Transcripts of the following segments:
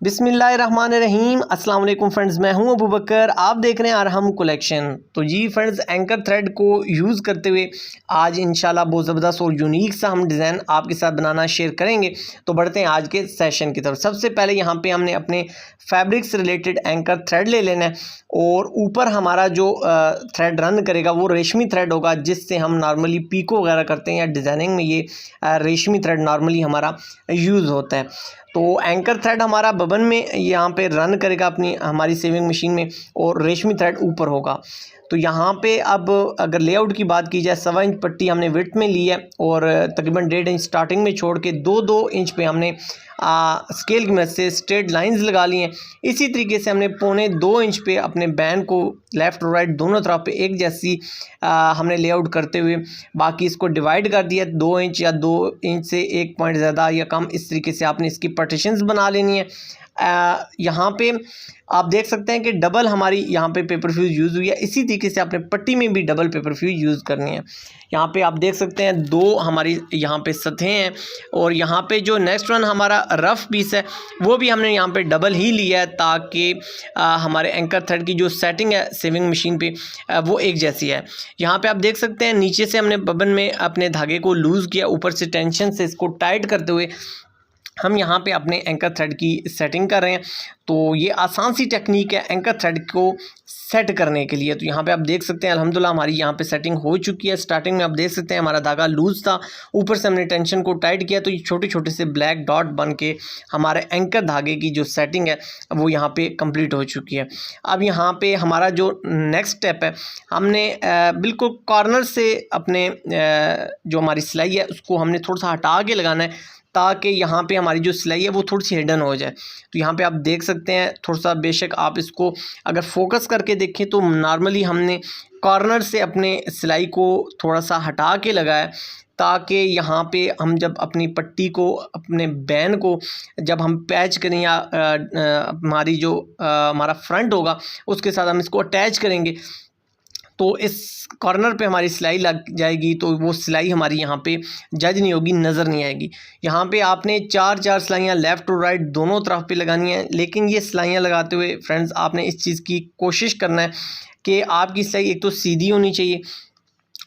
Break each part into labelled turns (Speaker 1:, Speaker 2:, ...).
Speaker 1: बिस्मिल्लाहिर्रहमानिर्रहीम अस्सलाम वालेकुम फ्रेंड्स, मैं हूं अबू बकर। आप देख रहे हैं अरहम कलेक्शन। तो जी फ्रेंड्स, एंकर थ्रेड को यूज़ करते हुए आज इंशाल्लाह बहुत ज़बरदस्त और यूनिक सा हम डिज़ाइन आपके साथ बनाना शेयर करेंगे। तो बढ़ते हैं आज के सेशन की तरफ। सबसे पहले यहाँ पे हमने अपने फैब्रिक से रिलेटेड एंकर थ्रेड ले लेना है और ऊपर हमारा जो थ्रेड रन करेगा वो रेशमी थ्रेड होगा, जिससे हम नॉर्मली पीको वगैरह करते हैं या डिज़ाइनिंग में ये रेशमी थ्रेड नॉर्मली हमारा यूज़ होता है। तो एंकर थ्रेड हमारा बबन में यहाँ पे रन करेगा अपनी हमारी सेविंग मशीन में और रेशमी थ्रेड ऊपर होगा। तो यहाँ पे अब अगर लेआउट की बात की जाए, 1.25 इंच पट्टी हमने विड्थ में ली है और तकरीबन 1.5 इंच स्टार्टिंग में छोड़ के 2-2 इंच पे हमने स्केल की मदद से स्ट्रेट लाइंस लगा ली हैं। इसी तरीके से हमने 1.25-2 इंच पे अपने बैन को लेफ़्ट और राइट दोनों तरफ पे एक जैसी हमने लेआउट करते हुए बाकी इसको डिवाइड कर दिया। 2 इंच या 2 इंच से 1 पॉइंट ज़्यादा या कम, इस तरीके से आपने इसकी पार्टीशंस बना लेनी है। यहाँ पे आप देख सकते हैं कि डबल हमारी यहाँ पे पेपर फ्यूज़ यूज़ हुई है। इसी तरीके से आपने पट्टी में भी डबल पेपर फ्यूज़ यूज़ करनी है। यहाँ पे आप देख सकते हैं 2 हमारी यहाँ पे सतहें हैं और यहाँ पे जो नेक्स्ट वन हमारा रफ़ पीस है वो भी हमने यहाँ पे डबल ही लिया है, ताकि हमारे एंकर थ्रेड की जो सेटिंग है सेविंग मशीन पे वो एक जैसी है। यहाँ पे आप देख सकते हैं नीचे से हमने बबन में अपने धागे को लूज़ किया, ऊपर से टेंशन से इसको टाइट करते हुए हम यहाँ पे अपने एंकर थ्रेड की सेटिंग कर रहे हैं। तो ये आसान सी टेक्निक है एंकर थ्रेड को सेट करने के लिए। तो यहाँ पे आप देख सकते हैं अल्हम्दुलिल्लाह हमारी यहाँ पे सेटिंग हो चुकी है। स्टार्टिंग में आप देख सकते हैं हमारा धागा लूज़ था, ऊपर से हमने टेंशन को टाइट किया तो ये छोटे छोटे से ब्लैक डॉट बन के हमारे एंकर धागे की जो सेटिंग है वो यहाँ पे कंप्लीट हो चुकी है। अब यहाँ पे हमारा जो नेक्स्ट स्टेप है, हमने बिल्कुल कॉर्नर से अपने जो हमारी सिलाई है उसको हमने थोड़ा सा हटा के लगाना है, ताकि यहाँ पे हमारी जो सिलाई है वो थोड़ी सी हिडन हो जाए। तो यहाँ पे आप देख सकते हैं थोड़ा सा, बेशक आप इसको अगर फोकस करके देखें तो नॉर्मली हमने कॉर्नर से अपने सिलाई को थोड़ा सा हटा के लगाया, ताकि यहाँ पे हम जब अपनी पट्टी को अपने बैन को जब हम पैच करें या हमारी जो हमारा फ्रंट होगा उसके साथ हम इसको अटैच करेंगे तो इस कॉर्नर पे हमारी सिलाई लग जाएगी, तो वो सिलाई हमारी यहाँ पे जज नहीं होगी, नज़र नहीं आएगी। यहाँ पे आपने 4-4 सिलाइयाँ लेफ़्ट और राइट दोनों तरफ पे लगानी है। लेकिन ये सिलाइयाँ लगाते हुए फ्रेंड्स आपने इस चीज़ की कोशिश करना है कि आपकी सिलाई एक तो सीधी होनी चाहिए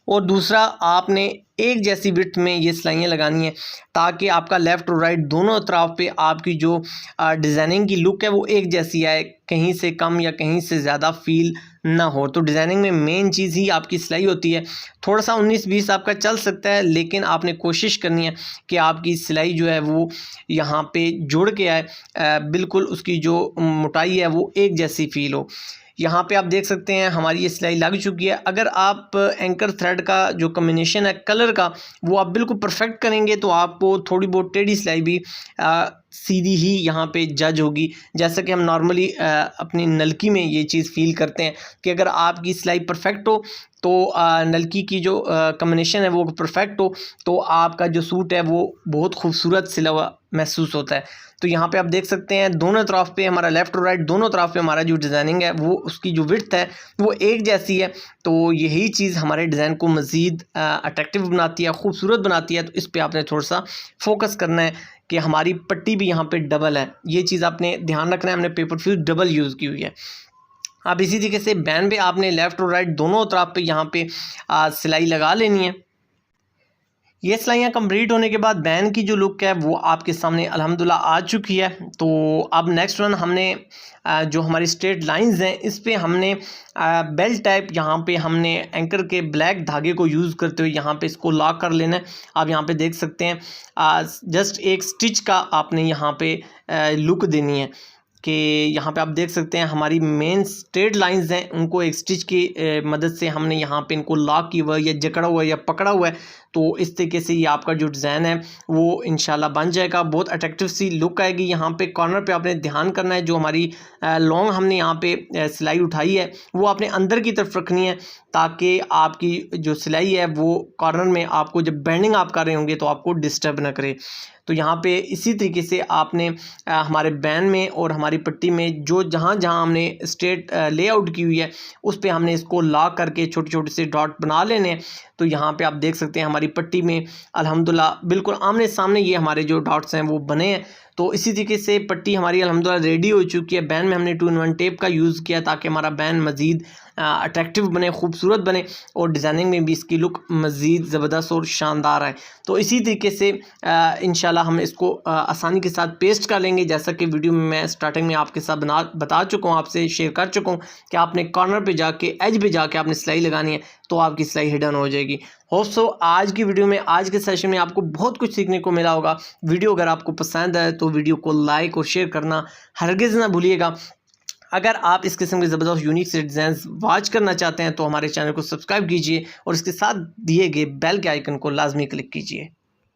Speaker 1: और दूसरा आपने एक जैसी विड्थ में ये सिलाइयाँ लगानी है, ताकि आपका लेफ़्ट और राइट दोनों तरफ पे आपकी जो डिज़ाइनिंग की लुक है वो एक जैसी आए, कहीं से कम या कहीं से ज़्यादा फील ना हो। तो डिज़ाइनिंग में मेन चीज़ ही आपकी सिलाई होती है। थोड़ा सा 19-20 आपका चल सकता है, लेकिन आपने कोशिश करनी है कि आपकी सिलाई जो है वो यहाँ पे जुड़ के आए, बिल्कुल उसकी जो मोटाई है वो एक जैसी फील हो। यहाँ पे आप देख सकते हैं हमारी ये सिलाई लग चुकी है। अगर आप एंकर थ्रेड का जो कॉम्बिनेशन है कलर का वो आप बिल्कुल परफेक्ट करेंगे तो आपको थोड़ी बहुत टेढ़ी सिलाई भी सीधी ही यहाँ पे जज होगी। जैसा कि हम नॉर्मली अपनी नलकी में ये चीज़ फील करते हैं कि अगर आपकी सिलाई परफेक्ट हो तो नलकी की जो कॉम्बिनेशन है वो परफेक्ट हो तो आपका जो सूट है वो बहुत खूबसूरत सिला हुआ महसूस होता है। तो यहाँ पे आप देख सकते हैं दोनों तरफ पे हमारा लेफ़्ट और राइट दोनों तरफ पे हमारा जो डिज़ाइनिंग है वो उसकी जो विड्थ है वो एक जैसी है। तो यही चीज़ हमारे डिज़ाइन को मज़ीद अट्रैक्टिव बनाती है, खूबसूरत बनाती है। तो इस पर आपने थोड़ा सा फोकस करना है कि हमारी पट्टी भी यहाँ पे डबल है, ये चीज़ आपने ध्यान रखना है। हमने पेपर फ्यूज़ डबल यूज़ की हुई है। अब इसी तरीके से बैन पे आपने लेफ़्ट और राइट दोनों तरफ पे यहाँ पे सिलाई लगा लेनी है। ये सिलाइयाँ कंप्लीट होने के बाद बैन की जो लुक है वो आपके सामने अल्हम्दुलिल्लाह आ चुकी है। तो अब नेक्स्ट वन हमने जो हमारी स्ट्रेट लाइंस हैं इस पे हमने बेल्ट टाइप यहाँ पे हमने एंकर के ब्लैक धागे को यूज़ करते हुए यहाँ पे इसको लॉक कर लेना है। आप यहाँ पे देख सकते हैं जस्ट एक स्टिच का आपने यहाँ पे लुक देनी है कि यहाँ पे आप देख सकते हैं हमारी मेन स्ट्रेट लाइंस हैं उनको एक स्टिच की मदद से हमने यहाँ पे इनको लॉक किया हुआ है या जकड़ा हुआ है या पकड़ा हुआ है। तो इस तरीके से ये आपका जो डिज़ाइन है वो इंशाल्लाह बन जाएगा, बहुत अट्रैक्टिव सी लुक आएगी। यहाँ पे कॉर्नर पे आपने ध्यान करना है, जो हमारी लॉन्ग हमने यहाँ पे सिलाई उठाई है वो आपने अंदर की तरफ रखनी है, ताकि आपकी जो सिलाई है वो कॉर्नर में आपको जब बेंडिंग आप कर रहे होंगे तो आपको डिस्टर्ब ना करे। तो यहाँ पे इसी तरीके से आपने हमारे बैन में और हमारी पट्टी में जो जहाँ जहाँ हमने स्ट्रेट लेआउट की हुई है उस पे हमने इसको लॉक करके छोटे छोटे से डॉट बना लेने हैं। तो यहाँ पे आप देख सकते हैं हमारी पट्टी में अल्हम्दुलिल्लाह बिल्कुल आमने सामने ये हमारे जो डॉट्स हैं वो बने हैं। तो इसी तरीके से पट्टी हमारी अल्हम्दुलिल्लाह रेडी हो चुकी है। बैन में हमने 2-in-1 टेप का यूज़ किया ताकि हमारा बैन मज़ीद अट्रैक्टिव बने, खूबसूरत बने और डिज़ाइनिंग में भी इसकी लुक मज़ीद ज़बरदस्त और शानदार है। तो इसी तरीके से इंशाल्लाह हम इसको आसानी के साथ पेस्ट कर लेंगे, जैसा कि वीडियो में मैं स्टार्टिंग में आपके साथ बता चुका हूँ, आपसे शेयर कर चुका हूँ कि आपने कॉर्नर पे जाके एज पे जाके आपने सिलाई लगानी है तो आपकी सिलाई हिडन हो जाएगी। होप सो आज की वीडियो में, आज के सेशन में आपको बहुत कुछ सीखने को मिला होगा। वीडियो अगर आपको पसंद आए तो वीडियो को लाइक और शेयर करना हरगिज़ ना भूलिएगा। अगर आप इस किस्म के ज़बरदस्त यूनिक से डिज़ाइन वॉच करना चाहते हैं तो हमारे चैनल को सब्सक्राइब कीजिए और इसके साथ दिए गए बेल के आइकन को लाजमी क्लिक कीजिए।